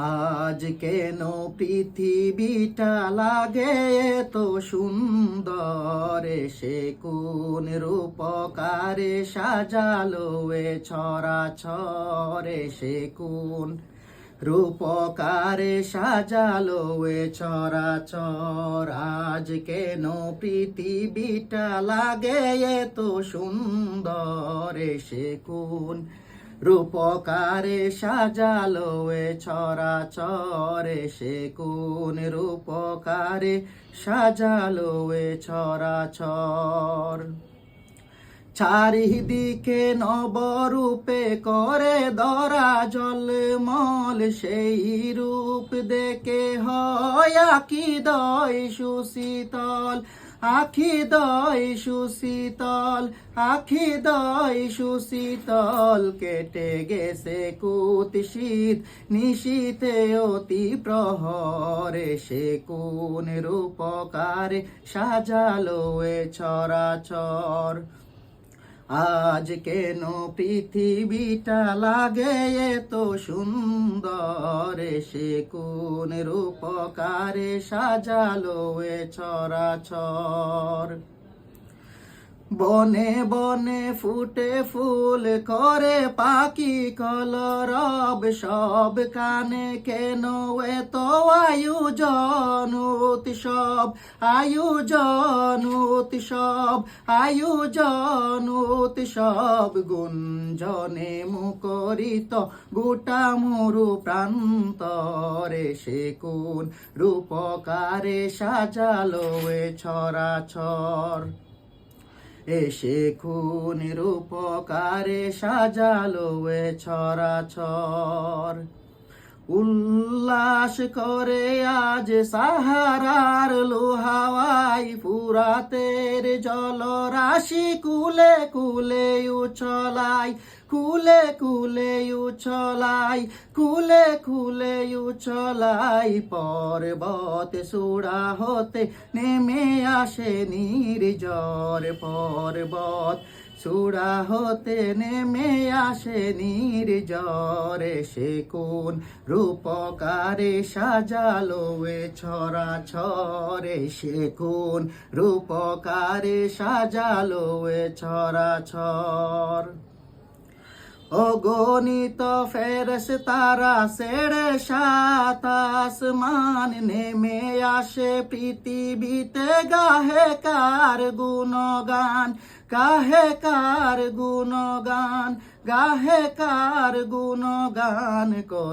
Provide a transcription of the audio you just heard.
আজ কেন পৃথিবীটা লাগে এতো সুন্দর, সে কোন রূপকারে সাজালো এ ছড়াছড়ে, সে কোন রূপকারে সাজালো এ ছড়াছর। আজ কেন পৃথিবীটা লাগে এতো সুন্দর, সে কোন রূপকারে সাজালো এ ছড়াছরে, সে কোন রূপকারে সাজালো এ ছড়াছর। চারিদিকে নবরূপে করে ধরা জলমল, সেই রূপ দেখে হয় আখি দয় সুশীতল, আখি দয় সুশীতল, আখি দয় সুশীতল। কেটে গেছে কুৎসিত নিশীথে অতি প্রহরে, সে কোন রূপকারে সাজালো এ ছড়াছর। আজ কেন পৃথিবীটা লাগে এতো সুন্দর, সে কোন রূপকারে সাজালো এ ছড়াছর। বনে বনে ফুটে ফুল করে পাখি কলরব, সব কানে কেন এত আয়োজন উৎসব, আয়োজন উৎসব, আয়োজন উৎসব। গুঞ্জনে মুখরিত গোটা মরু প্রান্তরে, সে কোন রূপকারে সাজালো এ ছড়াছর। সে কোন রূপকারে সাজালো এ ছড়াছর। উল্লাস করে আজ সাহারার লোহাওয়াই, ফুরাতের জলরাশি কুলে কুলে উছলাই, কুলে কুলে উছলাই, কুলে কুলে উছলাই। পর্বত চূড়া হতে নেমে আসে নির্ঝর, পর্বত চূড়া হতে নেমে আসে নির্ঝরে, সে কোন রূপকারে সাজালো এ ছড়াছরে, সে কোন রূপকারে সাজালো এ ছড়াছর। অগণিত ফেরেশতারা ছেড়ে সাত আসমান নেমে আসে পৃথিবীতে, গাহে কার গুণগান, গাহে কার গুণগান, গাহে কার গুণগান করে।